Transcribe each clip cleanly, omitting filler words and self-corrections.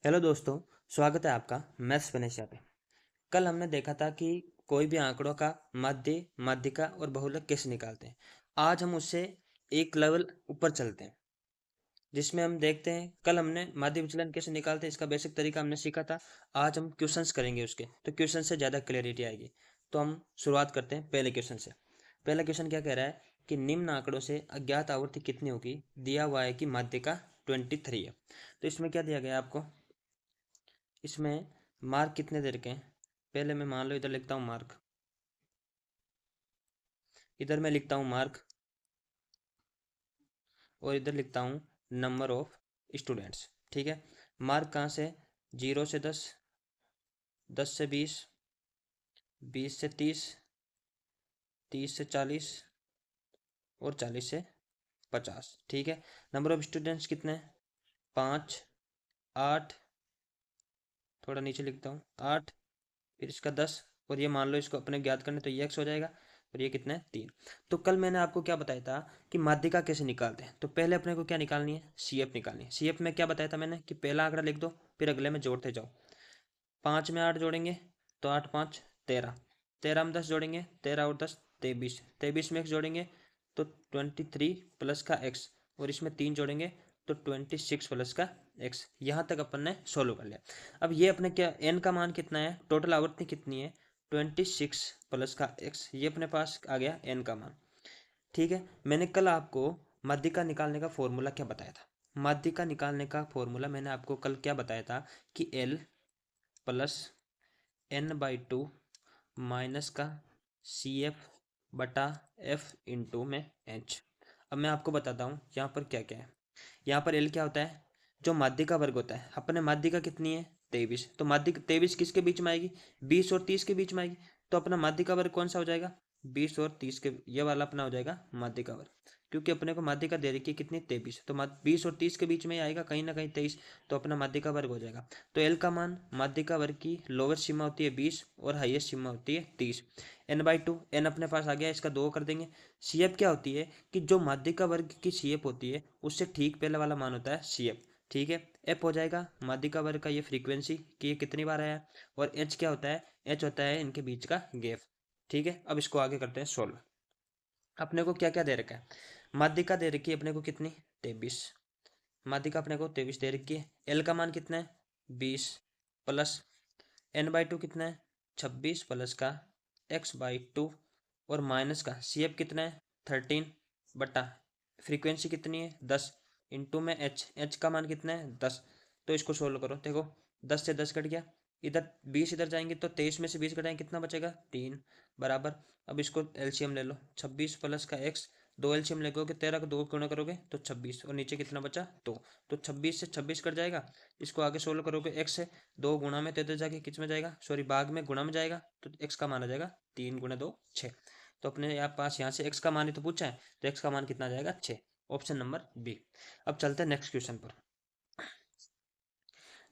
Hello दोस्तों, स्वागत है आपका मैथ्स विनेशिया पे। कल हमने देखा था कि कोई भी आंकड़ों का मध्य, माध्यिका और बहुलक कैसे निकालते हैं। आज हम उससे एक लेवल ऊपर चलते हैं, जिसमें हम देखते हैं कल हमने माध्य विचलन कैसे निकालते हैं, इसका बेसिक तरीका हमने सीखा था। आज हम क्वेश्चंस करेंगे उसके, तो क्वेश्चन से ज़्यादा क्लियरिटी आएगी। तो हम शुरुआत करते हैं पहले क्वेश्चन से। पहला क्वेश्चन क्या कह रहा है कि निम्न आंकड़ों से अज्ञात आवृत्ति कितनी होगी। दिया हुआ है कि माध्यिका 23 है। तो इसमें क्या दिया गया है आपको, इसमें मार्क कितने दे रखे हैं। पहले मैं मान लो इधर लिखता हूँ मार्क, इधर मैं लिखता हूँ मार्क, और इधर लिखता हूँ नंबर ऑफ स्टूडेंट्स। ठीक है। मार्क कहाँ से, 0 से 10, 10 से 20, 20 से 30, 30 से 40 और 40 से 50। ठीक है। नंबर ऑफ स्टूडेंट्स कितने हैं, 5, 8, थोड़ा नीचे लिखता हूँ 8, फिर इसका 10, और ये मान लो इसको अपने ज्ञात करने तो ये एक्स हो जाएगा, और ये कितना है 3। तो कल मैंने आपको क्या बताया था कि माध्यिका कैसे निकालते हैं। तो पहले अपने को क्या निकालनी है, सी एफ निकालनी है। सी एफ में क्या बताया था मैंने कि पहला आंकड़ा लिख दो, फिर अगले में जोड़ते जाओ। 5 में 8 जोड़ेंगे तो 8 5 13, 13 में 10 जोड़ेंगे, 13 और 10 23, 23 में एक्स जोड़ेंगे तो 23 प्लस का एक्स, और इसमें 3 जोड़ेंगे तो 26 प्लस का एक्स। यहाँ तक अपन ने सोल्व कर लिया। अब ये अपने क्या, एन का मान कितना है, टोटल आवृत्ति कितनी है, 26 प्लस का एक्स, ये अपने पास आ गया एन का मान। ठीक है। मैंने कल आपको माध्यिका निकालने का फॉर्मूला क्या बताया था। माध्यिका निकालने का फॉर्मूला मैंने आपको कल क्या बताया था कि एल प्लस n/2 माइनस का सी एफ बटा एफ इंटू में एच। अब मैं आपको बताता हूँ यहाँ पर क्या क्या है। यहाँ पर एल क्या होता है, जो माध्यिका वर्ग होता है। अपने माध्यिका कितनी है, 23। तो माध्यिका 23 किसके बीच में आएगी, 20 और 30 के बीच में आएगी। तो अपना माध्यिका वर्ग कौन सा हो जाएगा, 20 और 30 के, ये वाला अपना हो जाएगा माध्यिका वर्ग। क्योंकि अपने को माध्यिका दे रखी है कितनी, 23, तो 20 और 30 के बीच में ही आएगा कहीं ना कहीं 23, तो अपना माध्यिका वर्ग हो जाएगा। तो एल का मान, माध्यिका वर्ग की लोअर सीमा होती है 20 और हाईएस्ट सीमा होती है 30। n/2, एन अपने पास आ गया, इसका 2 कर देंगे। सी एफ क्या होती है कि जो माध्यिका वर्ग की सी एफ होती है उससे ठीक पहले वाला मान होता है सी एफ। ठीक है। एफ हो जाएगा माध्यिका वर्ग का ये फ्रीक्वेंसी कि ये कितनी बार आया, और एच क्या होता है, एच होता है इनके बीच का गैप। ठीक है। अब इसको आगे करते हैं सोल्व। अपने को क्या क्या दे रखा है, माध्यिका दे रखी है अपने को कितनी, 23। माध्यिका अपने को 23 दे रखी है। एल का मान कितना है, 20 प्लस n/2 कितना है, 26 प्लस का x/2, और माइनस का सी एफ कितना है, 13 बटा फ्रीक्वेंसी कितनी है 10, इंटू में एच का मान कितना है 10। तो इसको सोल्व करो, देखो 10 से 10 कट गया, इधर 20 इधर जाएंगे तो 23 में से 20 कटाएंगे कितना बचेगा, 3 बराबर। अब इसको एलसीएम ले लो, 26 प्लस का एक्स, दो एलसीएम लगोगे 13 को 2 गुणा करोगे तो 26, और नीचे कितना बचा 2। तो 26 से 26 कट जाएगा। इसको आगे सोल्व करोगे एक्स से, 2 गुणा में तो इधर जाके किस में जाएगा, सॉरी भाग में गुणा में जाएगा, तो एक्स का मान आ जाएगा 3 × 2 6। तो अपने यहाँ पास यहाँ से एक्स का मान ही तो पूछा है, तो एक्स का मान कितना आ जाएगा 6। Option number B. अब चलते हैं नेक्स्ट क्वेश्चन पर।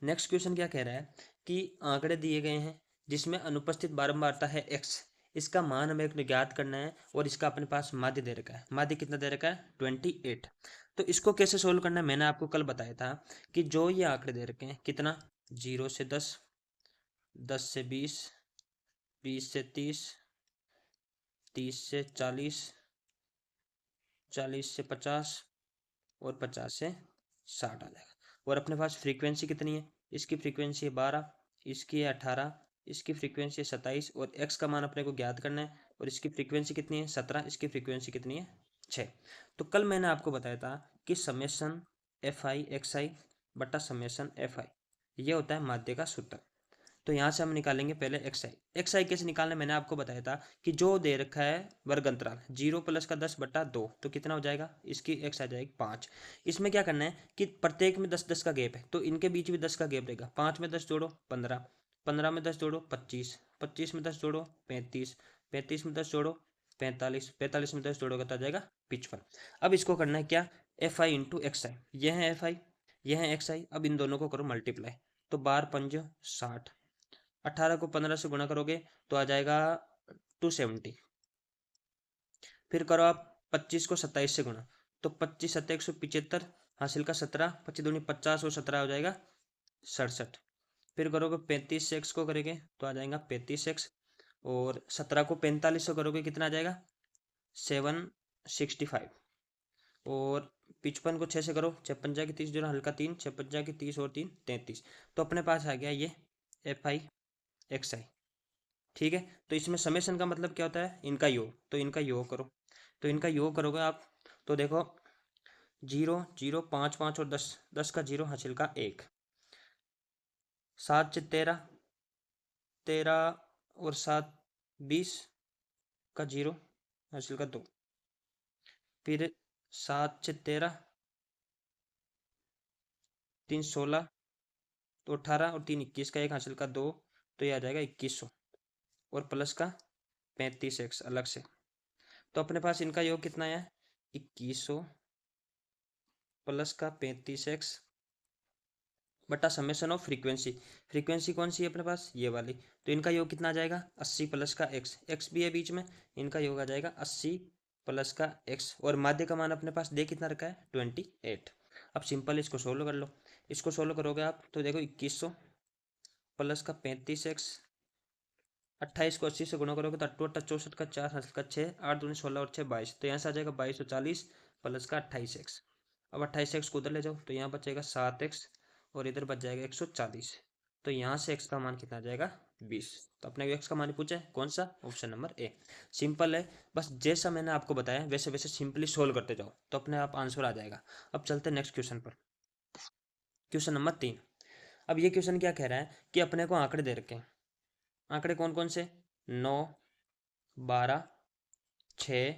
नेक्स्ट क्वेश्चन क्या कह रहा है कि आंकड़े दिए गए हैं जिसमें अनुपस्थित बारंबारता है x, इसका मान हमें ज्ञात करना है, और इसका अपने पास माध्य दे रखा है। माध्य कितना दे रखा है, 28। तो इसको कैसे सोल्व करना है, मैंने आपको कल बताया था कि जो ये आंकड़े दे रखे हैं कितना, 0 से 10, 10 से 20, 20 से 30, 30 से 40, 40 से 50 और 50 से 60 आ जाएगा। और अपने पास फ्रीक्वेंसी कितनी है, इसकी फ्रीक्वेंसी है 12, इसकी है 18, इसकी फ्रीक्वेंसी है 27, और एक्स का मान अपने को ज्ञात करना है, और इसकी फ्रीक्वेंसी कितनी है 17, इसकी फ्रीक्वेंसी कितनी है 6। तो कल मैंने आपको बताया था कि समेसन एफ आई एक्स आई बटा समेसन एफ आई, ये होता है माध्य का सूत्र। तो यहाँ से हम निकालेंगे पहले एक्स आई। एक्स आई कैसे निकालना है, मैंने आपको बताया था कि जो दे रखा है वर्ग अंतराल 0 प्लस का 10/2, तो कितना हो जाएगा, इसकी एक्स आ जाएगी 5। इसमें क्या करना है कि प्रत्येक में 10 10 का गैप है, तो इनके बीच भी 10 का गैप रहेगा। 5 में 10 जोड़ो 15, 15 में 10 जोड़ो 25, 25 में 10 जोड़ो 35, 35 में 10 जोड़ो 45, 45 में 10 जोड़ोगे तो आ जाएगा 55। अब इसको करना है क्या, एफ आई इंटू एक्स आई, ये है एफ आई, ये है एक्स आई। अब इन दोनों को करो मल्टीप्लाई, तो 12×5 = 60, 18 को 15 से गुणा करोगे तो आ जाएगा 270। फिर करो आप 25 को 27 से गुणा, तो 25 7 175, हासिल का 17, 25 दूनी 50 और 17 हो जाएगा 67। फिर करोगे 35 से x को करेंगे तो आ जाएगा 35x, और 17 को 45 से करोगे कितना आ जाएगा 765, और 55 को 6 से करो, 56 की 30 जो हल्का 3, 56 की 30 और 3 33। तो अपने पास आ गया ये FI ठीक है। तो इसमें समेशन का मतलब क्या होता है, इनका योग, तो इनका योग करो, तो इनका योग करोगे आप तो देखो 0 0 5 5 और 10, 10 का 0 हासिल का 1, 7 से 13, 13 और 7 20 का 0 हासिल का 2, फिर 7 से 13, 3 16, तो 18 और 3 21 का 1 हासिल का 2, तो ये आ जाएगा 2100, और प्लस का 35x अलग से। तो अपने पास इनका योग कितना है 2100 प्लस का 35x बटा समेशन ऑफ फ्रीक्वेंसी। फ्रीक्वेंसी कौन सी है अपने पास, ये वाली। तो इनका योग कितना आ जाएगा 80 प्लस का x भी है बीच में, इनका योग आ जाएगा 80 प्लस का x, और माध्य का मान अपने पास दे कितना रखा है 28। अब सिंपल इसको सोल्व कर लो, इसको सोल्व करोगे आप तो देखो 2100 प्लस का 35x, 28 को 80 से गुणा करोगे तो 8 8 64 का 4 हासिल का 6, 8 दूनी 16 और 6 22, तो यहाँ से आ जाएगा 2240 प्लस का 28x। अब 28x को उधर ले जाओ तो यहाँ बचेगा 7x, और इधर बच जाएगा 140, तो यहाँ से x का मान कितना आ जाएगा 20। तो अपने x का मान पूछा है कौन सा, ऑप्शन नंबर ए। सिंपल है, बस जैसा मैंने आपको बताया वैसे वैसे सिंपली सोल्व करते जाओ तो अपने आप आंसर आ जाएगा। अब चलते नेक्स्ट क्वेश्चन पर, क्वेश्चन नंबर 3। अब ये क्वेश्चन क्या कह रहा है कि अपने को आंकड़े दे रखे हैं, आंकड़े कौन कौन से 9 12 6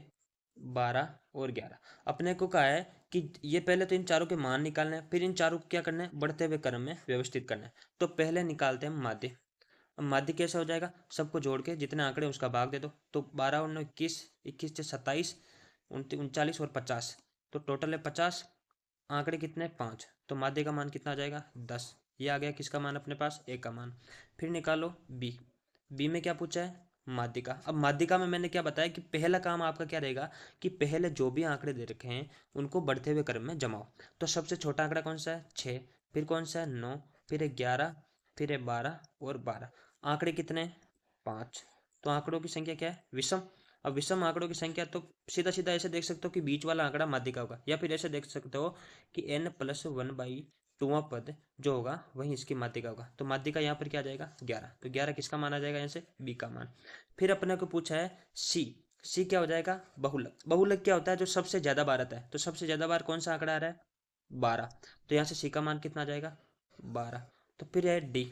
12 और 11। अपने को कहा है कि ये पहले तो इन चारों के मान निकालने हैं, फिर इन चारों को क्या करना है बढ़ते हुए क्रम में व्यवस्थित करना है। तो पहले निकालते हैं माध्य। अब माध्य कैसे हो जाएगा, सबको जोड़ के जितने आंकड़े उसका भाग दे दो, तो 12 और 9 21, 21 से 27, 39 और 50, तो टोटल है 50, आंकड़े कितने 5, तो माध्य का मान कितना आ जाएगा 10। ये आ गया किसका मान अपने पास ए का मान। फिर निकालो बी, बी में क्या पूछा है माध्यिका। अब माध्यिका में मैंने क्या बताया कि पहला काम आपका क्या रहेगा कि पहले जो भी आंकड़े दे रखे हैं उनको बढ़ते हुए क्रम में जमाओ। तो सबसे छोटा आंकड़ा कौन सा है 6, फिर कौन सा है 9, फिर है 11, फिर है 12 और 12, आंकड़े कितने 5। तो आंकड़ों की संख्या क्या है विषम। अब विषम आंकड़ों की संख्या तो सीधा सीधा ऐसे देख सकते हो कि बीच वाला आंकड़ा माध्यिका होगा, या फिर ऐसे देख सकते हो कि n+1/2वां पद जो होगा वही इसकी माध्यिका होगा। तो माध्यिका यहाँ पर क्या आ जाएगा 11, तो 11 किसका मान आ जाएगा यहाँ से बी का मान। फिर अपने को पूछा है सी, सी क्या हो जाएगा बहुलक। बहुलक क्या होता है जो सबसे ज्यादा बार आता है, तो सबसे ज्यादा बार कौन सा आंकड़ा आ रहा है 12, तो यहाँ से सी का मान कितना आ जाएगा 12। तो फिर है डी,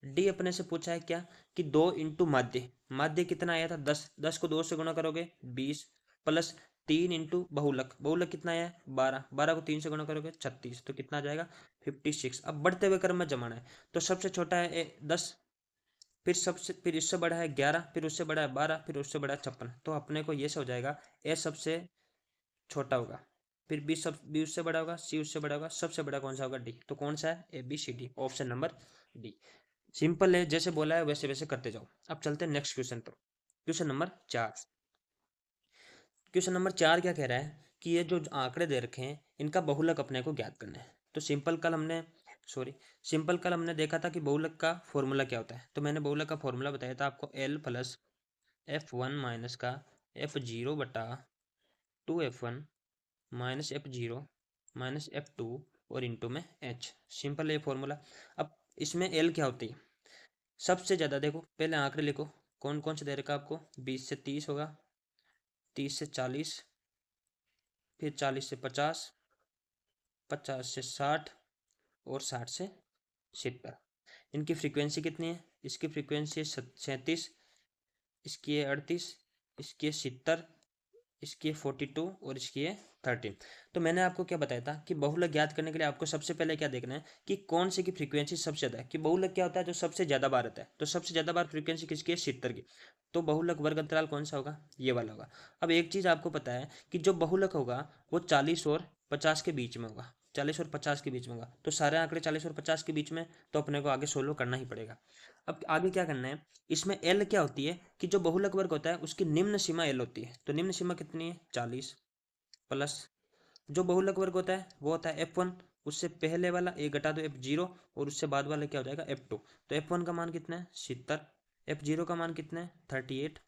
डी अपने से पूछा है क्या कि 2 इंटू माध्य, माध्य कितना आया था 10, 10 को 2 से गुणा करोगे 20, प्लस 3 इंटू बहुलक, बहुलक कितना आया है 12, 12 को 3 से गुणा करोगे 36, तो कितना आ जाएगा 56। अब बढ़ते हुए क्रम में जमाना है, तो सबसे छोटा है 10, फिर इससे बड़ा है 11, फिर उससे बड़ा है 12, फिर उससे बड़ा है 56, तो अपने को ये से हो जाएगा ए सबसे छोटा होगा, फिर बी उससे बड़ा होगा, सी उससे बड़ा होगा, सबसे बड़ा कौन सा होगा डी। तो कौन सा है ABCD, option number D. Simple है, जैसे बोला है वैसे वैसे करते जाओ। अब चलते हैं नेक्स्ट क्वेश्चन पर, क्वेश्चन नंबर 4। क्वेश्चन नंबर 4 क्या कह रहा है कि ये जो आंकड़े दे रखे हैं इनका बहुलक अपने को ज्ञात करना है। तो सिंपल कल हमने देखा था कि बहुलक का फॉर्मूला क्या होता है, तो मैंने बहुलक का फॉर्मूला बताया था आपको L+F1 माइनस का F0 बटा 2F1 minus F0 minus F2 और इंटू में H। सिंपल है ये फॉर्मूला। अब इसमें L क्या होती है, सबसे ज़्यादा देखो पहले आंकड़े लिखो कौन कौन से दे रखा आपको, 20 से 30 होगा, 30 से 40, फिर 40 से 50, 50 से 60 और 60 से 70। इनकी फ्रीक्वेंसी कितनी है, इसकी फ्रीक्वेंसी है 37, इसकी है 38, इसकी है 70, इसकी है 42 और इसकी है 13। तो मैंने आपको क्या बताया था कि बहुलक ज्ञात करने के लिए आपको सबसे पहले क्या देखना है कि कौन सी की फ्रीक्वेंसी सबसे ज़्यादा है, कि बहुलक क्या होता है जो सबसे ज़्यादा बार आता है, तो सबसे ज़्यादा बार फ्रीक्वेंसी किसकी है 70 की, तो बहुलक वर्ग अंतराल कौन सा होगा ये वाला होगा। अब एक चीज़ आपको पता है कि जो बहुलक होगा वो 40 और 50 के बीच में होगा, 40 और 50 के बीच में होगा, तो सारे आंकड़े 40 और 50 के बीच में, तो अपने को आगे सोल्व करना ही पड़ेगा। अब आगे क्या करना है, इसमें एल क्या होती है कि जो बहुलक वर्ग होता है उसकी निम्न सीमा एल होती है, तो निम्न सीमा कितनी है 40, प्लस जो बहुलक वर्ग होता है वो होता है F1, उससे पहले वाला ए घटा दो F0 और उससे बाद वाला क्या हो जाएगा F2। तो F1 का मान कितना है 70, F0 का मान कितना है 38,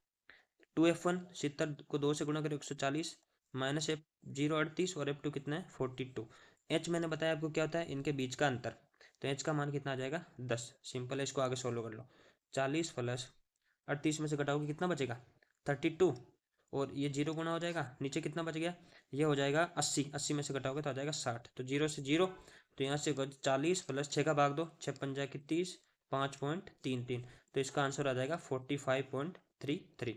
2F1 70 को 2 से गुणा करें 140 माइनस F0 38 और F2 कितना है 42। H मैंने बताया आपको क्या होता है इनके बीच का अंतर, तो H का मान कितना आ जाएगा 10। सिंपल है, इसको आगे सोल्व कर लो। 40 प्लस 38 में से घटाओगे कितना बचेगा 32, और ये जीरो गुना हो जाएगा, नीचे कितना बच गया ये हो जाएगा 80, 80 में से घटाओगे तो आ जाएगा 60, तो जीरो से जीरो, तो यहाँ से 40 प्लस 6 का भाग दो, 6 पंजा की 30, 5.33, तो इसका आंसर आ जाएगा 45.33।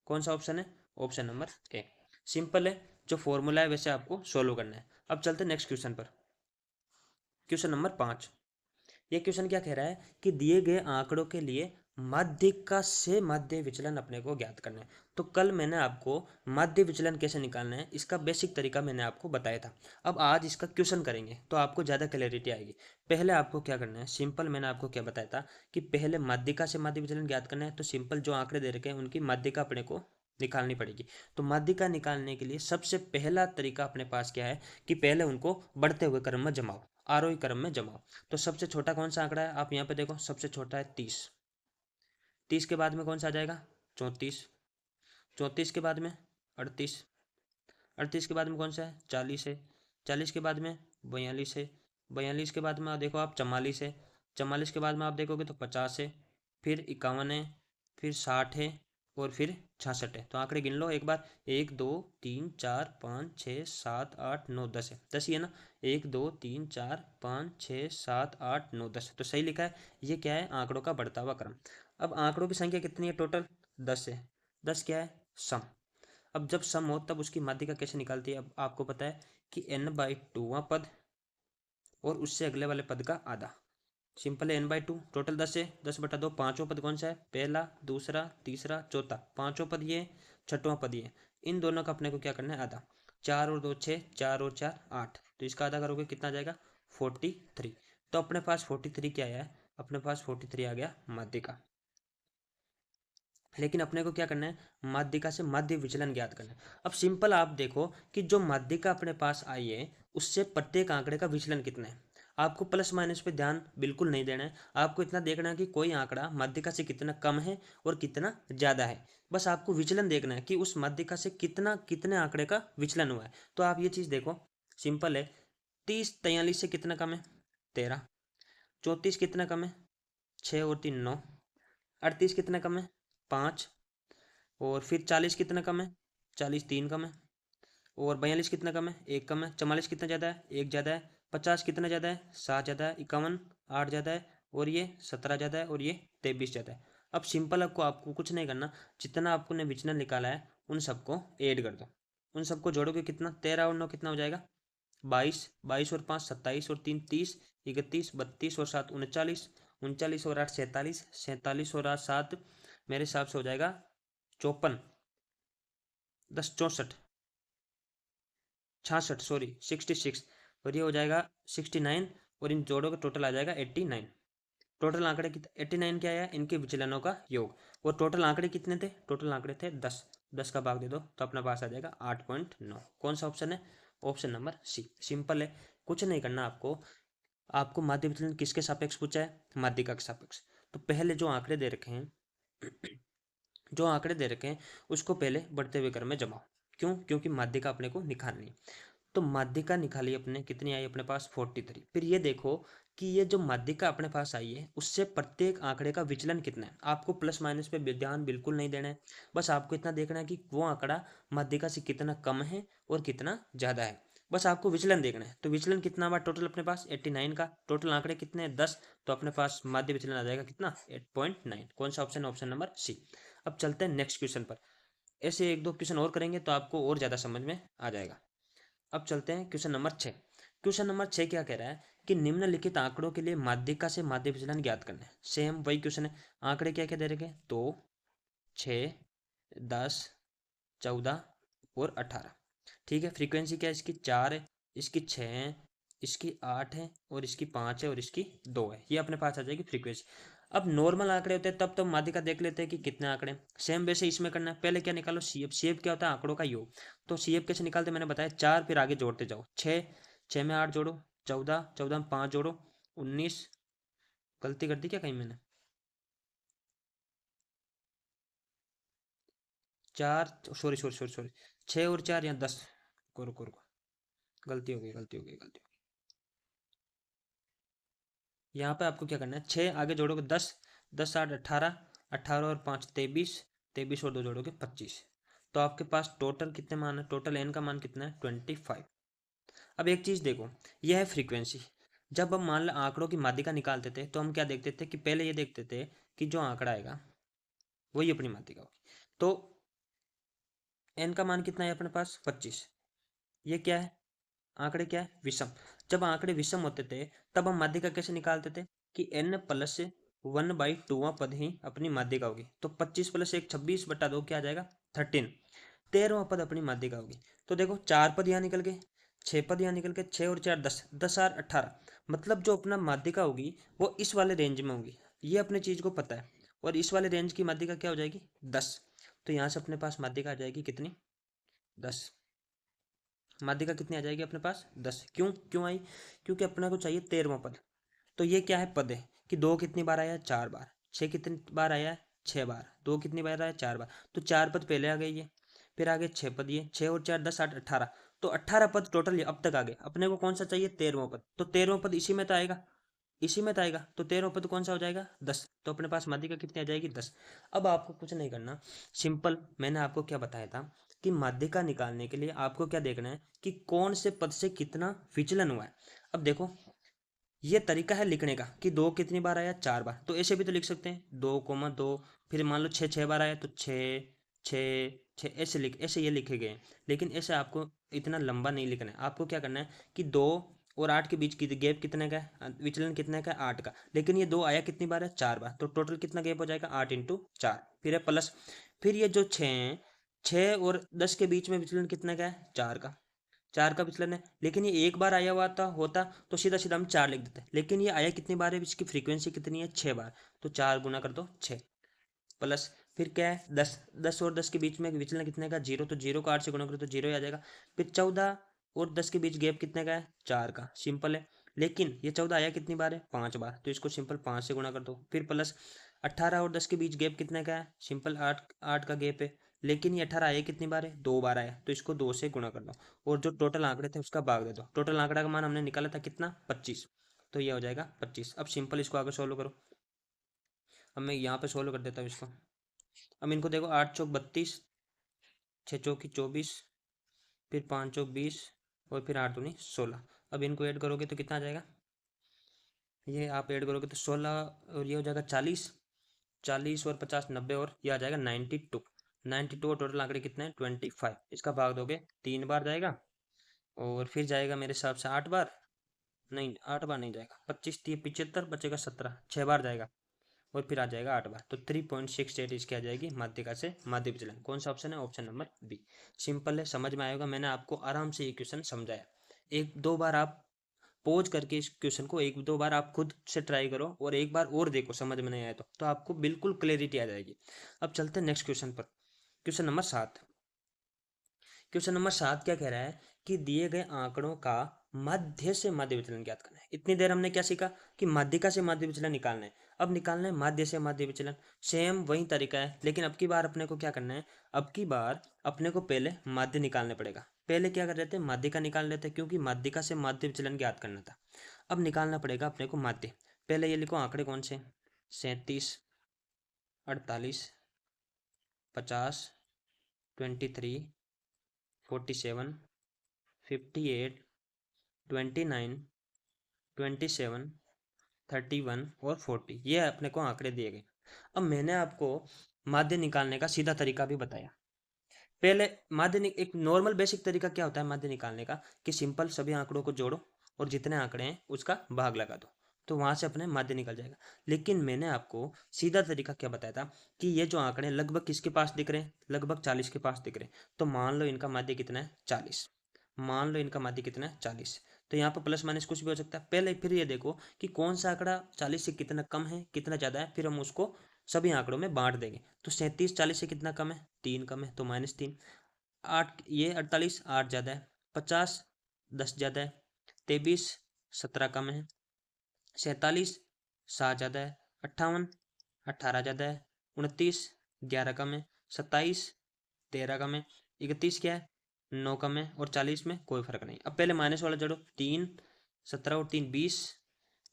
कौन सा ऑप्शन है, ऑप्शन नंबर ए। सिंपल है, जो फॉर्मूला है वैसे आपको सोल्व करना है। अब चलते हैं नेक्स्ट क्वेश्चन पर। Question number 5। ये क्वेश्चन क्या कह रहा है कि दिए गए आंकड़ों के लिए माध्यिका से माध्य विचलन अपने को ज्ञात करना है। तो कल मैंने आपको माध्य विचलन कैसे निकालना है इसका बेसिक तरीका मैंने आपको बताया था। अब आज इसका क्वेश्चन करेंगे तो आपको ज़्यादा क्लैरिटी आएगी। पहले आपको क्या करना है, सिंपल मैंने आपको क्या बताया था कि पहले माध्यिका से माध्य विचलन ज्ञात करना है। तो सिंपल जो आंकड़े दे रखे हैं उनकी माध्यिका अपने को निकालनी पड़ेगी। तो माध्यिका निकालने के लिए सबसे पहला तरीका अपने पास क्या है कि पहले उनको बढ़ते हुए क्रम में जमाओ, आरोही क्रम में जमाओ। तो सबसे छोटा कौन सा आंकड़ा है, आप यहाँ पे देखो, सबसे छोटा है 30। 30 के बाद में कौन सा आ जाएगा 34। 34 के बाद में 38। 38 के बाद में कौन सा है 40 है। 40 के बाद में 42 है। 42 के बाद में आप देखो आप 44 है। 44 के बाद में आप देखोगे तो 50 है, फिर 51 है, फिर 60 है और फिर 66 है। तो आंकड़े गिन लो एक बार, 1 2 3 4 5 6 7 8 9 10 है, 10 ही है ना। 1 2 3 4 5 6 7 8 9 10, तो सही लिखा है। ये क्या है, आंकड़ों का बढ़ता हुआ क्रम। अब आंकड़ों की संख्या कितनी है टोटल 10 है। 10 क्या है सम। अब जब सम हो तब उसकी माध्यिका कैसे निकालती है, अब आपको पता है कि n/2वां पद और उससे अगले वाले पद का आधा। सिंपल है, n/2 टोटल 10 है, 10/2 पांचों पद कौन सा है, पहला दूसरा तीसरा चौथा, पांचों पद ये, छठवां पद ये, इन दोनों का अपने को क्या करना है आधा। 4 और 2 6, 4 और 4 8, तो इसका आधा करोगे कितना आ जाएगा 43। तो अपने पास 43 क्या आया है, अपने पास 43 आ गया माध्यिका। लेकिन अपने को क्या करना है, माध्यिका से माध्य विचलन ज्ञात करना है। अब सिंपल आप देखो कि जो माध्यिका अपने पास आई है उससे प्रत्येक आंकड़े का विचलन कितना है। आपको प्लस माइनस पे ध्यान बिल्कुल नहीं देना है, आपको इतना देखना है कि कोई आंकड़ा माध्यिका से कितना कम है और कितना ज़्यादा है। बस आपको विचलन देखना है कि उस माध्यिका से कितना कितने आंकड़े का विचलन हुआ है। तो आप ये चीज़ देखो, सिंपल है, 30 43 से कितना कम है 13, 34 कितना कम है 6 और 3 9, 38 कितना कम है 5, और फिर 40 कितना कम है 40 3 कम है, और 42 कितना कम है 1 कम है, 44 कितना ज़्यादा है 1 ज़्यादा है, 50 कितना ज़्यादा है 7 ज़्यादा है, 51 8 ज़्यादा है, और ये 17 ज़्यादा है, और ये 23 ज़्यादा है। अब सिंपल आपको कुछ नहीं करना, जितना आपको ने विचलन निकाला है उन सबको ऐड कर दो, उन सबको जोड़ोगे कितना 13 और 9 कितना हो जाएगा 22, 22 और 5 27 और 3 30, 31 32 और 7 39, 39 और 8 47, 47 और 8 7 मेरे हिसाब से हो जाएगा 54, 10 64 66 सॉरी 66, और ये हो जाएगा 69, और इन जोड़ों का टोटल आ जाएगा 89। टोटल आंकड़े कितने 89 क्या आया, इनके विचलनों का योग। और टोटल आंकड़े कितने थे, टोटल आंकड़े थे 10, 10 का भाग दे दो तो अपना पास आ जाएगा 8.9। कौन सा ऑप्शन है, ऑप्शन नंबर सी। सिंपल है, कुछ नहीं करना आपको। आपको माध्य विचलन किसके सापेक्ष पूछा है, माध्यिका के सापेक्ष। तो पहले जो आंकड़े दे रखे हैं जो आंकड़े दे रखे हैं उसको पहले बढ़ते हुए क्रम में जमाओ। क्यों, क्योंकि माध्यिका अपने को निकालनी है। तो माध्यिका निकाली अपने, कितनी आई अपने पास 43। फिर ये देखो कि ये जो माध्यिका अपने पास आई है उससे प्रत्येक आंकड़े का विचलन कितना है। आपको प्लस माइनस पे ध्यान बिल्कुल नहीं देना है, बस आपको इतना देखना है कि वो आंकड़ा माध्यिका से कितना कम है और कितना ज़्यादा है। बस आपको विचलन देखना है। तो विचलन कितना हुआ टोटल अपने पास 89 का, टोटल आंकड़े कितने हैं 10, तो अपने पास माध्य विचलन आ जाएगा कितना 8.9। कौन सा ऑप्शन है, ऑप्शन नंबर सी। अब चलते हैं नेक्स्ट क्वेश्चन पर। ऐसे एक दो क्वेश्चन और करेंगे तो आपको और ज़्यादा समझ में आ जाएगा। अब चलते हैं क्वेश्चन नंबर 6। क्वेश्चन नंबर 6 क्या कह रहा है कि निम्नलिखित आंकड़ों के लिए माध्यिका से माध्य विचलन ज्ञात करना है। सेम वही क्वेश्चन है। आंकड़े क्या क्या दे रखे हैं 2 6 10 14 और 18। ठीक है, फ्रीक्वेंसी क्या है इसकी 4 है, इसकी 6 है, इसकी 8 है, और इसकी 5 है, और इसकी 2 है। ये अपने पास आ जाएगी फ्रीक्वेंसी। अब नॉर्मल आंकड़े होते हैं तब तो माध्यिका देख लेते हैं कि कितने आंकड़े। सेम वैसे इसमें करना है, पहले क्या निकालो सीएफ। सीएफ क्या होता है, आंकड़ों का योग। तो सीएफ कैसे निकालते हैं मैंने बताया, 4 फिर आगे जोड़ते जाओ, 6 6 में 8 जोड़ो 14, 14 में 5 जोड़ो 19, गलती कर दी क्या कहीं मैंने? 4, सॉरी सॉरी सॉरी सॉरी, 6 और 4 यहाँ 10, रुको रुको रुको, गलती हो गई गलती हो गई गलती हो गई। यहाँ पे आपको क्या करना है, 6 आगे जोड़ोगे 10, 10 8 18, 18 और 5 23, 23 और 2 जोड़ोगे 25। तो आपके पास टोटल कितने मान है, टोटल एन का मान कितना है 25। अब एक चीज़ देखो, यह है फ्रीक्वेंसी। जब हम मान लो आंकड़ों की माध्यिका निकालते थे तो हम क्या देखते थे कि पहले ये देखते थे कि जो आंकड़ा आएगा वही अपनी माध्यिका होगी। तो एन का मान कितना है अपने पास 25। ये क्या है, आंकड़े क्या है विषम। जब आंकड़े विषम होते थे तब हम माध्यिका कैसे निकालते थे कि n प्लस 1/2वां पद ही अपनी माध्यिका होगी। तो 25 प्लस 1 26/2 क्या आ जाएगा 13, 13वां पद अपनी माध्यिका होगी। तो देखो 4 पद यहाँ निकल गए, 6 पद यहाँ निकल गए, 6 और 4 10, 10 और 18, मतलब जो अपना माध्यिका होगी वो इस वाले रेंज में होगी। ये अपने चीज को पता है। और इस वाले रेंज की माध्यिका क्या हो जाएगी 10। तो यहाँ से अपने पास माध्यिका आ जाएगी कितनी 10। माध्यिका कितनी आ जाएगी अपने पास 10। क्यों क्यों आई, क्योंकि अपने को चाहिए 13वां पद। तो ये क्या है पद है कि 2 कितनी बार आया है 4 बार, 6 कितनी बार आया है 6 बार, 2 कितनी बार आया है 4 बार। तो 4 पद पहले आ गए ये, फिर आगे 6 पद, ये 6 और 4 10 8 18। तो 18 पद टोटल अब तक आ गए। अपने को कौन सा चाहिए 13वां पद, तो 13वां पद इसी में तो आएगा, इसी में तो आएगा। तो 13वां पद कौन सा हो जाएगा 10। तो अपने पास माध्यिका कितनी आ जाएगी 10। अब आपको कुछ नहीं करना, सिंपल मैंने आपको क्या बताया था कि माध्यिका निकालने के लिए आपको क्या देखना है कि कौन से पद से कितना विचलन हुआ है। अब देखो ये तरीका है लिखने का कि 2 कितनी बार आया 4 बार, तो ऐसे भी तो लिख सकते हैं 2,2। फिर मान लो 6 6 बार आया तो 6 6 6, ऐसे ऐसे ये लिखे गए हैं। लेकिन ऐसे आपको इतना लंबा नहीं लिखना है। आपको क्या करना है कि 2 और 8 के बीच की गैप कितने का है, विचलन कितने का है 8 का। लेकिन ये 2 आया कितनी बार है 4 बार, तो टोटल कितना गैप हो जाएगा 8 इंटू 4। फिर है प्लस, फिर ये जो 6 हैं, 6 और 10 के बीच में विचलन कितने का है 4 का, 4 का विचलन है। लेकिन ये एक बार आया हुआ था होता तो सीधा सीधा हम 4 लिख देते, लेकिन ये आया कितनी बार है, इसकी फ्रीक्वेंसी कितनी है 6 बार। तो 4 गुना कर दो 6 प्लस, फिर क्या है 10, 10 और 10 के बीच में विचलन कितने का 0, तो 0 को 8 से गुणा करो तो 0 ही आ जाएगा। फिर 14 और 10 के बीच गैप कितने का है 4 का, सिंपल है। लेकिन ये 14 आया कितनी बार है 5 बार, तो इसको सिंपल 5 से गुणा कर दो। फिर प्लस 18 और 10 के बीच गैप कितने का है, सिंपल 8 8 का गैप है। लेकिन ये 18 आया कितनी बार है 2 बार आया, तो इसको 2 से गुणा कर दो। और जो टोटल आंकड़े थे उसका भाग दे दो। टोटल आंकड़ा का मान हमने निकाला था कितना 25, तो ये हो जाएगा 25। अब सिंपल इसको आगे सोल्व करो। अब मैं यहाँ पे सोल्व कर देता हूँ इसको। अब इनको देखो 8 चौक 32, 6 चौकी 24, फिर 5 चौक 20, और फिर 8 दूनी 16। अब इनको ऐड करोगे तो कितना आ जाएगा, ये आप ऐड करोगे तो 16 और ये हो जाएगा 40, 40 और 50 90, और ये आ जाएगा 92। 92 और टोटल आंकड़े कितने हैं 25। इसका भाग दोगे 3 बार जाएगा, और फिर जाएगा मेरे हिसाब से 8 बार, नहीं 8 बार नहीं जाएगा, 25 3 75 बचेगा 17, 6 बार जाएगा, और फिर आ जाएगा 8 बार। तो 3.68 इसकी आ जाएगी माध्यिका से माध्य विचलन। कौन सा ऑप्शन है, ऑप्शन नंबर बी। सिंपल है, समझ में आएगा। मैंने आपको आराम से ये क्वेश्चन समझाया। एक दो बार आप पॉज करके इस क्वेश्चन को एक दो बार आप खुद से ट्राई करो, और एक बार और देखो, समझ में नहीं आया तो आपको बिल्कुल क्लैरिटी आ जाएगी। अब चलते हैं नेक्स्ट क्वेश्चन पर। Question number 7। क्वेश्चन नंबर 7 क्या कह रहा है कि दिए गए आंकड़ों का मध्य से माध्य विचलन ज्ञात करना है। इतनी देर हमने क्या सीखा कि माध्यिका से माध्य विचलन निकालना है। अब निकालना है माध्य से माध्य विचलन। सेम वही तरीका है, लेकिन अब की बार अपने को क्या करना है, अब की बार अपने को पहले माध्य निकालने पड़ेगा। पहले क्या कर रहे थे माध्यिका निकाल लेते, क्योंकि माध्यिका से माध्य विचलन ज्ञात करना था। अब निकालना पड़ेगा अपने को माध्य। पहले ये लिखो आंकड़े कौन से, 37, 48, 50, 23, 47, 58, 29, 27, 31 और 40, ये अपने को आंकड़े दिए गए। अब मैंने आपको माध्य निकालने का सीधा तरीका भी बताया। पहले एक नॉर्मल बेसिक तरीका क्या होता है माध्य निकालने का, कि सिंपल सभी आंकड़ों को जोड़ो और जितने आंकड़े हैं उसका भाग लगा दो, तो वहां से अपने माध्य निकल जाएगा। लेकिन मैंने आपको सीधा तरीका क्या बताया था कि ये जो आंकड़े हैं लगभग किसके पास दिख रहे हैं, लगभग 40 के पास दिख रहे हैं। तो मान लो इनका माध्य कितना है 40, मान लो इनका माध्य कितना है 40। तो यहाँ पर प्लस माइनस कुछ भी हो सकता है। पहले फिर ये देखो कि कौन सा आंकड़ा 40 से कितना कम है कितना ज़्यादा है, फिर हम उसको सभी आंकड़ों में बांट देंगे। तो 37 40 से कितना कम है 3 कम है, तो -3। 8 ये 48 8 ज़्यादा है, 50 10 ज़्यादा है, 23 17 कम है, 47 7 ज़्यादा है, 58 18 ज़्यादा है, 29 11 कम है, 27 13 कम है, 31 क्या है 9 कम है, और 40 में कोई फर्क नहीं। अब पहले माइनस वाला जोड़ो, 3 17 और 3 20,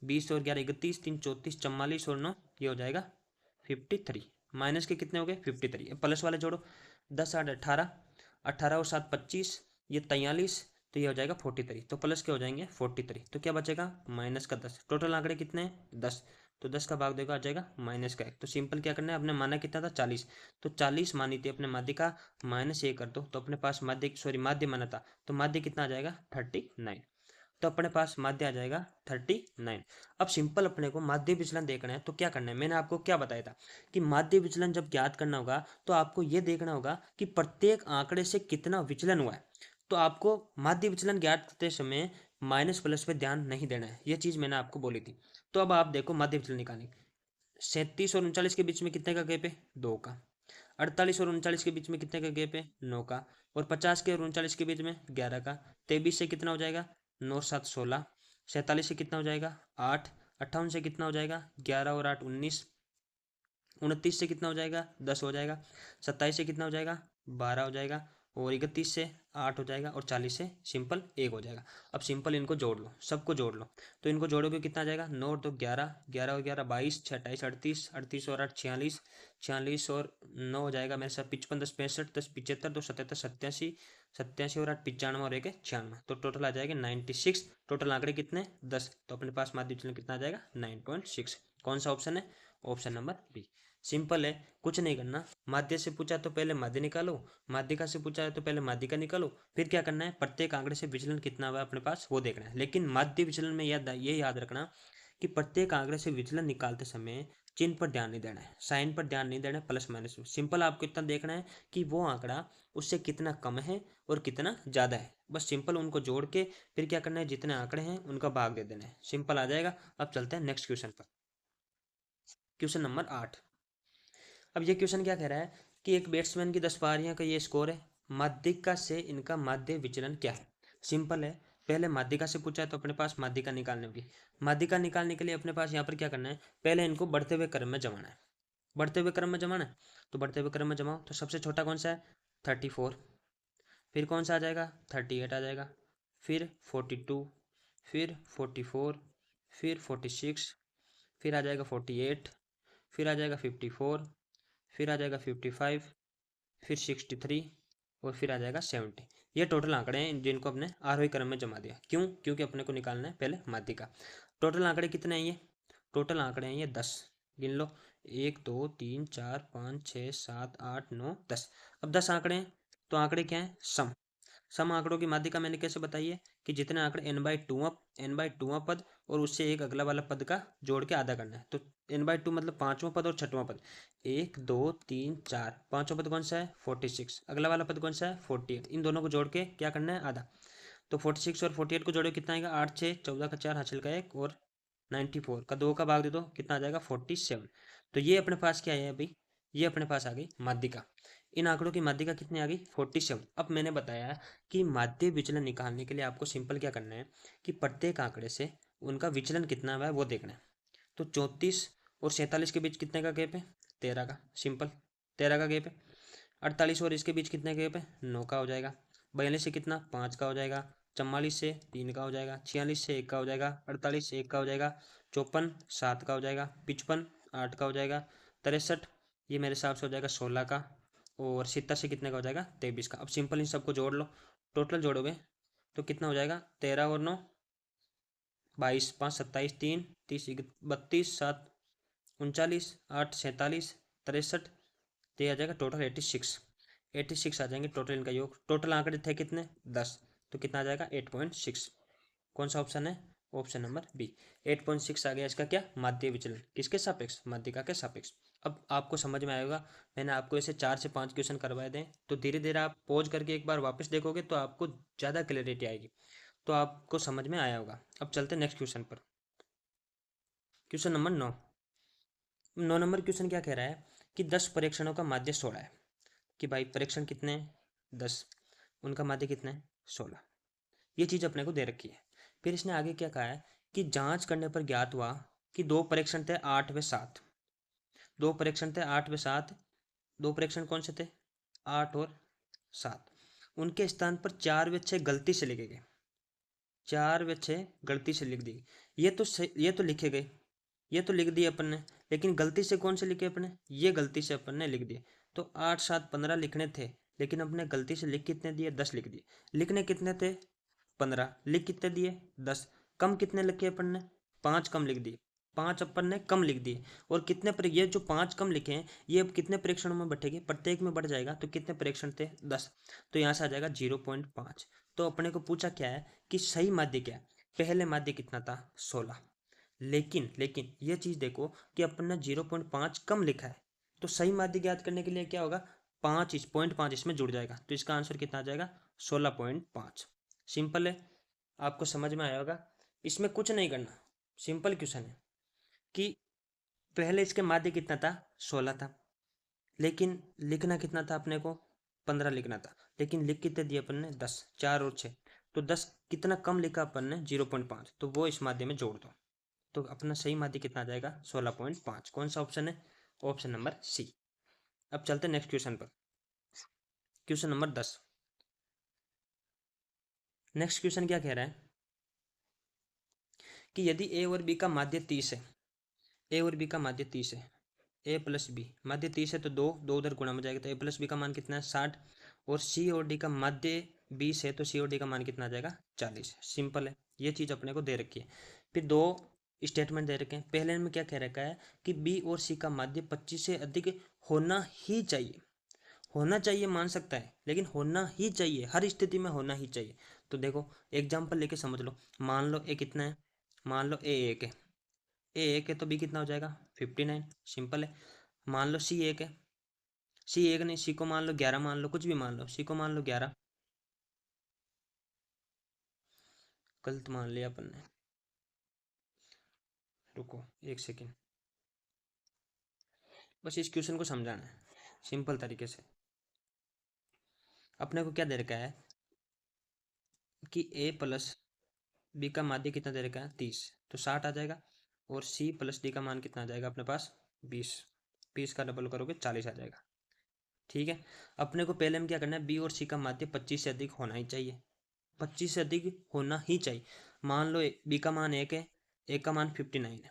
20 और 11 31, 3 34, 44 और 9 ये हो जाएगा 53। माइनस के कितने हो गए 53। अब प्लस वाले जोड़ो, 10 8 18, 18 और 7 25, ये 43, तो ये हो जाएगा 43। तो प्लस के हो जाएंगे 43, तो क्या बचेगा माइनस का 10। टोटल आंकड़े कितने हैं 10, तो 10 का भाग देगा आ जाएगा माइनस का 1। तो सिंपल क्या करना है, अपने माना कितना था 40, तो 40 मानी थी अपने माध्य का, माइनस 1 कर दो तो अपने पास माध्य सॉरी माध्य माना था, तो माध्य कितना आ जाएगा 39। तो अपने पास माध्य आ जाएगा 39। अब सिंपल अपने को माध्य विचलन देखना है, तो क्या करना है, मैंने आपको क्या बताया था कि माध्य विचलन जब ज्ञात करना होगा तो आपको ये देखना होगा कि प्रत्येक आंकड़े से कितना विचलन हुआ है। तो आपको माध्य विचलन ज्ञात करते समय माइनस प्लस पे ध्यान नहीं देना है, ये चीज मैंने आपको बोली थी। तो अब आप देखो माध्य विचलन निकालें, 37 और 39 के बीच में कितने का गैप है 2 का, 48 और 39 के बीच में कितने का गैप है 9 का, और 50 के और 39 के बीच में 11 का, 23 से कितना हो जाएगा 9 7 16, 47 से कितना हो जाएगा 8, 58 से कितना हो जाएगा 11 और 8 19, 29 से कितना हो जाएगा 10 हो जाएगा, 27 से कितना हो जाएगा 12 हो जाएगा, और 31 से 8 हो जाएगा, और 40 से सिंपल 1 हो जाएगा। अब सिंपल इनको जोड़ लो, सबको जोड़ लो, तो इनको जोड़ोगे कितना आ जाएगा 9 और 2 11, 11 और 11 22, 6 28 38, 38 और 8 46, 46 और 9 हो जाएगा मेरे साथ 55, 10 65, 10 75, 2 77 87, 87 और 8 95 और 1 96, तो टोटल आ जाएगा 96। टोटल आंकड़े कितने 10, तो अपने पास माध्य विचलन कितना आ जाएगा 9.6। कौन सा ऑप्शन है, ऑप्शन नंबर बी। सिंपल है, कुछ नहीं करना, माध्य से पूछा तो पहले माध्य निकालो, माध्यिका से पूछा है तो पहले माध्यिका निकालो, फिर क्या करना है प्रत्येक आंकड़े से विचलन कितना हुआ अपने पास वो देखना है। लेकिन माध्य विचलन में ये याद रखना कि प्रत्येक आंकड़े से विचलन निकालते समय चिन्ह पर ध्यान नहीं देना है, साइन पर ध्यान नहीं देना है, प्लस माइनस। सिंपल आपको इतना देखना है कि वो आंकड़ा उससे कितना कम है और कितना ज़्यादा है, बस सिंपल उनको जोड़ के फिर क्या करना है जितने आंकड़े हैं उनका भाग दे देना है, सिंपल आ जाएगा। अब चलते हैं नेक्स्ट क्वेश्चन पर, क्वेश्चन नंबर 8। अब ये क्वेश्चन क्या कह रहा है कि एक बैट्समैन की 10 पारियां का ये स्कोर है, माध्यिका से इनका माध्य विचलन क्या है। सिंपल है, पहले माध्यिका से पूछा है तो अपने पास माध्यिका निकालने होगी। माध्यिका निकालने के लिए अपने पास यहाँ पर क्या करना है, पहले इनको बढ़ते हुए क्रम में जमाना है, बढ़ते हुए क्रम में जमाना है, तो बढ़ते हुए क्रम में जमाओ। तो सबसे छोटा कौन सा है 34, फिर कौन सा आ जाएगा 38 आ जाएगा, फिर 42, फिर 44, फिर 46, फिर आ जाएगा 48, फिर आ जाएगा 54, फिर आ जाएगा 55, फिर 63, और फिर आ जाएगा 70। ये टोटल आंकड़े हैं जिनको अपने आरोही क्रम में जमा दिया। क्यों, क्योंकि अपने को निकालना है पहले माध्यिका। टोटल आंकड़े कितने हैं ये, टोटल आंकड़े हैं ये 10, गिन लो 1 2 3 4 5 6 7 8 9 10। अब 10 आंकड़े हैं तो आंकड़े क्या हैं सम। सम आंकड़ों की माध्यिका मैंने कैसे बताई है कि जितने आंकड़े n/2 पद और उससे एक अगला वाला पद का जोड़ के आधा करना है। तो n/2 मतलब पांचवा पद और छठवां पद, 1 2 3 4, पांचवा पद कौन सा है 46, अगला वाला पद कौन सा है 48, इन दोनों को जोड़ के क्या करना है आधा। तो 46 और 48 को जोड़ो कितना आएगा 8 6 14 का 4 हासिल का 1, और 94 का 2 का भाग दे दो कितना आ जाएगा 47। तो ये अपने पास क्या है अभी, ये अपने पास आ गई माध्यिका। इन आंकड़ों की माध्यिका कितनी आ गई 47। अब मैंने बताया कि माध्य विचलन निकालने के लिए आपको सिंपल क्या करना है कि प्रत्येक आंकड़े से उनका विचलन कितना हुआ है वो देखना है। तो 34 और 47 के बीच कितने का गैप है 13 का, सिंपल 13 का गैप है। 48 और इसके बीच कितने गैप है 9 का हो जाएगा। 42 से कितना 5 का हो जाएगा। 44 से 3 का हो जाएगा। 46 से 1 का हो जाएगा। 48 से 1 का हो जाएगा। 54 7 का हो जाएगा। 55 8 का हो जाएगा। 63 ये मेरे हिसाब से हो जाएगा 16 का। और 70 से कितने का हो जाएगा 23 का। अब सिंपल इन सबको जोड़ लो, टोटल जोड़ोगे तो कितना हो जाएगा 13 और 9 22, 5 27, 3 30 32 7 39 8 47 63, तो ये आ जाएगा टोटल 86 आ जाएंगे टोटल इनका योग। टोटल आंकड़े थे कितने 10, तो कितना आ जाएगा 8.6। कौन सा ऑप्शन है, ऑप्शन नंबर बी 8.6 आ गया इसका क्या माध्य विचलन, किसके सापेक्ष माध्यिका के सापेक्ष। अब आपको समझ में आएगा, मैंने आपको ऐसे 4 से 5 क्वेश्चन करवाए दें तो धीरे धीरे आप पॉज करके एक बार वापस देखोगे तो आपको ज़्यादा क्लैरिटी आएगी, तो आपको समझ में आया होगा। अब चलते नेक्स्ट क्वेश्चन पर, क्वेश्चन नंबर 9 नंबर क्वेश्चन क्या कह रहा है कि 10 परीक्षणों का माध्य 16 है। कि भाई परीक्षण कितने हैं 10, उनका माध्य कितना है 16, ये चीज़ अपने को दे रखी है। फिर इसने आगे क्या कहा है कि जांच करने पर ज्ञात हुआ कि दो परीक्षण थे 8 व 7। दो परीक्षण थे 8 व 7। दो परीक्षण कौन से थे? 8 और 7। उनके स्थान पर 4 व 6 गलती से लिखे गए। 4 व 6 गलती से लिख दी। ये तो लिखे गए, ये तो लिख दिए अपन ने, लेकिन गलती से कौन से लिखे अपन ने? ये गलती से अपन ने लिख दिए। तो 8 7 15 लिखने थे, लेकिन अपने गलती से लिख कितने दिए? 10 लिख दिए। लिखने कितने थे? 15। लिख कितने दिए? 10। कम कितने लिखे अपन ने? 5 कम लिख दिए। 5 अपन ने कम लिख दिए। और कितने ये जो 5 कम लिखे हैं ये अब कितने परीक्षणों में बटेंगे? प्रत्येक में बढ़ जाएगा। तो कितने परीक्षण थे? 10। तो यहाँ से आ जाएगा 0.5। तो अपने को पूछा क्या है कि सही माध्य क्या है? पहले माध्य कितना था? 16। लेकिन ये चीज देखो कि अपन ने 0.5 कम लिखा है। तो सही माध्य ज्ञात करने के लिए क्या होगा? 5.5 इसमें जुड़ जाएगा। तो इसका आंसर कितना आ जाएगा? 16.5। सिंपल है, आपको समझ में आया होगा। इसमें कुछ नहीं करना, सिंपल क्वेश्चन है कि पहले इसके माध्य कितना था? 16 था, लेकिन लिखना कितना था अपने को? 15 लिखना था, लेकिन लिख कितने दिए अपन ने? 10। 4 और 6, तो 10 कितना कम लिखा अपन ने? 0.5। तो वो इस माध्य में जोड़ दो। तो अपना सही माध्य कितना आ जाएगा? 16.5। कौन सा ऑप्शन है? Option number C. अब चलते नेक्स्ट क्वेश्चन पर। Question number 10। नेक्स्ट क्वेश्चन क्या कह रहा है कि यदि ए और बी का माध्य 30 है, ए और बी का माध्य 30 है, ए प्लस बी माध्य 30 है, तो दो दो उधर गुणा में जाएगा, तो ए प्लस बी का मान कितना है? 60। और सी और डी का माध्य 20 है, तो सी और डी का मान कितना आ जाएगा? 40। सिंपल है, ये चीज़ अपने को दे रखी है। फिर दो स्टेटमेंट दे रखे हैं। पहले में क्या कह रखा है कि बी और सी का माध्य 25 से अधिक होना ही चाहिए। होना चाहिए मान सकता है, लेकिन होना ही चाहिए, हर स्थिति में होना ही चाहिए। तो देखो एग्जाम्पल लेके समझ लो। मान लो ए कितना है? मान लो ए 1 है। ए 1 है तो बी कितना हो जाएगा? 59। सिंपल है। मान लो सी 1 है। सी 1 नहीं, सी को मान लो 11, मान लो कुछ भी मान लो, सी को मान लो 11। गलत मान लिया अपन ने, रुको एक सेकेंड, बस इस क्वेश्चन को समझाना है सिंपल तरीके से। अपने को क्या दे रखा है कि ए प्लस बी का माध्य कितना दे रखा है? 30, तो 60 आ जाएगा। और सी प्लस डी का मान कितना आ जाएगा अपने पास? 20। 20 का डबल करोगे 40 आ जाएगा। ठीक है। अपने को पहले में क्या करना है? बी और सी का माध्य 25 से अधिक होना ही चाहिए। 25 से अधिक होना ही चाहिए। मान लो बी का मान 1 है, ए का मान 59 है,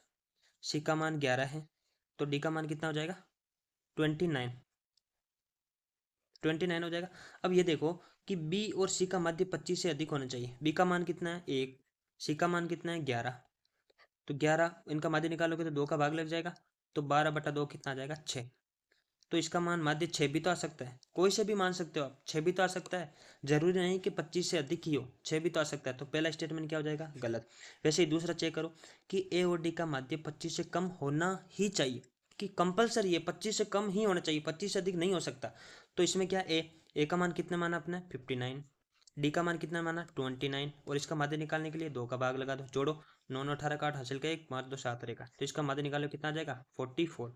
सी का मान 11 है, तो डी का मान कितना हो जाएगा? 29। 29 हो जाएगा। अब ये देखो कि बी और सी का माध्य 25 से अधिक होना चाहिए। बी का मान कितना है? 1। सी का मान कितना है? 11। तो 11 इनका माध्य निकालोगे तो 2 का भाग लग जाएगा, तो 12/2 कितना आ जाएगा? 6। तो इसका मान माध्य 6 भी तो आ सकता है, कोई से भी मान सकते हो आप, 6 भी तो आ सकता है। जरूरी नहीं कि 25 से अधिक ही हो, 6 भी तो आ सकता है। तो पहला स्टेटमेंट क्या हो जाएगा? गलत। वैसे ही दूसरा चेक करो कि ए और डी का माध्य 25 से कम होना ही चाहिए, कि कंपलसरी है 25 से कम ही होना चाहिए, 25 से अधिक नहीं हो सकता। तो इसमें क्या ए का मान कितना माना आपने? 59। डी का मान कितना माना? 29। और इसका माध्य निकालने के लिए 2 का भाग लगा दो, जोड़ो। 9 9 18 का 8 हासिल का 1 5 2 7 रहेगा, तो इसका माध्य निकालो कितना आ जाएगा? 44।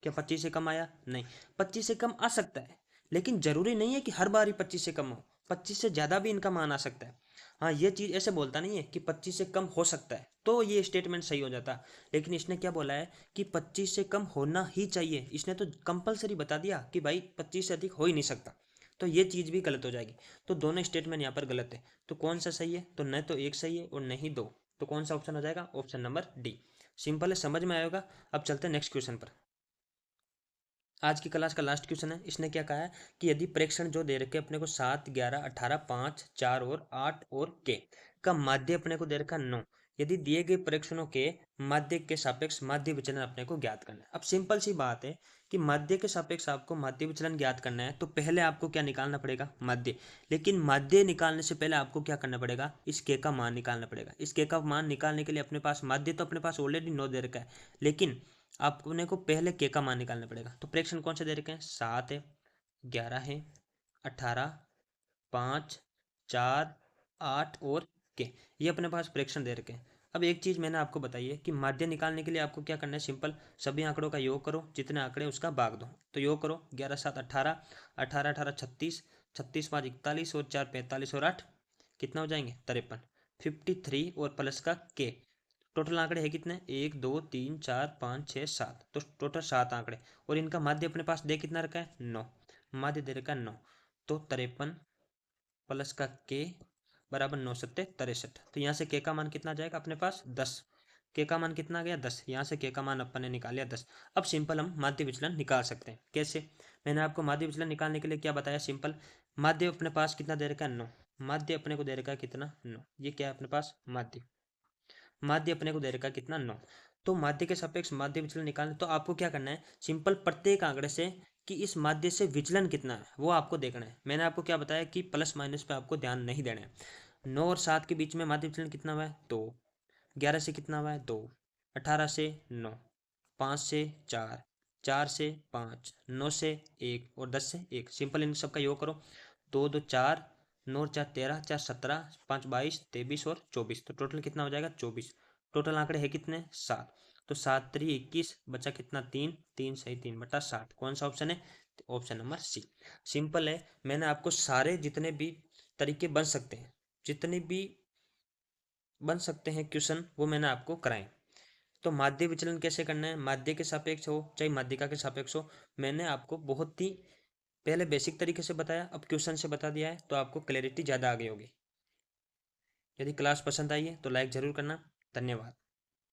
क्या 25 से कम आया? नहीं। 25 से कम आ सकता है, लेकिन जरूरी नहीं है कि हर बार ही 25 से कम हो। 25 से ज्यादा भी इनका मान आ सकता है। हाँ, ये चीज ऐसे बोलता नहीं है कि 25 से कम हो सकता है, तो ये स्टेटमेंट सही हो जाता। लेकिन इसने क्या बोला है कि 25 से कम होना ही चाहिए। इसने तो कंपलसरी बता दिया कि भाई 25 से अधिक हो ही नहीं सकता, तो ये चीज भी गलत हो जाएगी। तो दोनों स्टेटमेंट यहाँ पर गलत है। तो कौन सा सही है? तो न तो एक सही है और न ही दो। तो कौन सा ऑप्शन हो जाएगा? Option number D. सिंपल है, समझ में आएगा। अब चलते हैं नेक्स्ट क्वेश्चन पर। आज की क्लास का लास्ट क्वेश्चन है। इसने क्या कहा है कि यदि प्रेक्षण जो दे रखे अपने को 7 11 18 5 4 और 8 और के का माध्य अपने को दे रखा 9, यदि दिए गए प्रेक्षणों के माध्य के सापेक्ष माध्य विचलन अपने को ज्ञात करना है। अब सिंपल सी बात है कि माध्य के सापेक्ष आपको माध्य विचलन ज्ञात करना है, तो पहले आपको क्या निकालना पड़ेगा? माध्य। लेकिन माध्य निकालने से पहले आपको क्या करना पड़ेगा? इस के का मान निकालना पड़ेगा। इस के का मान निकालने के लिए अपने पास माध्य तो अपने पास ऑलरेडी 9 दे रखा है, लेकिन अपने को पहले के का मान निकालना पड़ेगा। तो प्रेक्षण कौन से दे रखे हैं? 7 है, 11 है, 18, 5, 4, 8 और के, ये अपने पास प्रेक्षण दे रखे हैं। अब एक चीज मैंने आपको बताई है कि माध्य निकालने के लिए आपको क्या करना है? सिंपल, सभी आंकड़ों का योग करो, जितने आंकड़े उसका भाग दो। तो योग करो, 11 7 18, 18 18 36, 36 5 41 और 4 45 और 8 कितना हो जाएंगे? 53। 53 और प्लस का के। टोटल आंकड़े हैं कितने, 1 2 3 4 5 6 7, तो टोटल 7 आंकड़े। और इनका माध्य अपने पास दे कितना रखा है, 9, माध्य दे रखा है 9। तो 53 प्लस का के बराबर 9 सत्ते 63। तो यहाँ से के का मान कितना आ जाएगा अपने पास, 10। के का मान कितना आ गया, 10। यहाँ से के का मान अपन ने निकाल लिया 10। अब सिंपल हम माध्य विचलन निकाल सकते हैं। कैसे, मैंने आपको माध्य विचलन निकालने के लिए क्या बताया, सिंपल। माध्य अपने पास कितना दे रखा है, 9। माध्य अपने को दे रखा है कितना, 9। ये क्या है अपने पास, माध्य। माध्य अपने को दे रखा है कितना, 9। तो माध्य के सापेक्ष माध्य विचलन निकालना, तो आपको क्या करना है, सिंपल प्रत्येक आंकड़े से कि इस माध्य से विचलन कितना है वो आपको देखना है। मैंने आपको क्या बताया कि प्लस माइनस पे आपको ध्यान नहीं देना है। 9 और 7 के बीच में माध्य विचलन कितना हुआ है, 2। 11 से कितना हुआ है, 2। 18 से 9। 5 से 4। 4 से 5। 9 से 1 और 10 से 1। सिंपल इन सबका योग करो, 2 2 4, 9 4 13, 4 17, 5 22, 23 और 24। तो टोटल कितना हो जाएगा, 24। टोटल आंकड़े है कितने, 7। तो 7 3 21, बचा कितना, 3। 3 सही 3 बटा 7। कौन सा ऑप्शन है, ऑप्शन नंबर सी। सिंपल है, मैंने आपको सारे जितने भी तरीके बन सकते हैं, जितने भी बन सकते हैं क्वेश्चन, वो मैंने आपको कराए। तो माध्य विचलन कैसे करना है, माध्य के सापेक्ष हो चाहे माध्यिका के सापेक्ष हो, मैंने आपको बहुत ही पहले बेसिक तरीके से बताया, अब क्वेश्चन से बता दिया है, तो आपको क्लैरिटी ज़्यादा आ गई होगी। यदि क्लास पसंद आई है तो लाइक ज़रूर करना। धन्यवाद।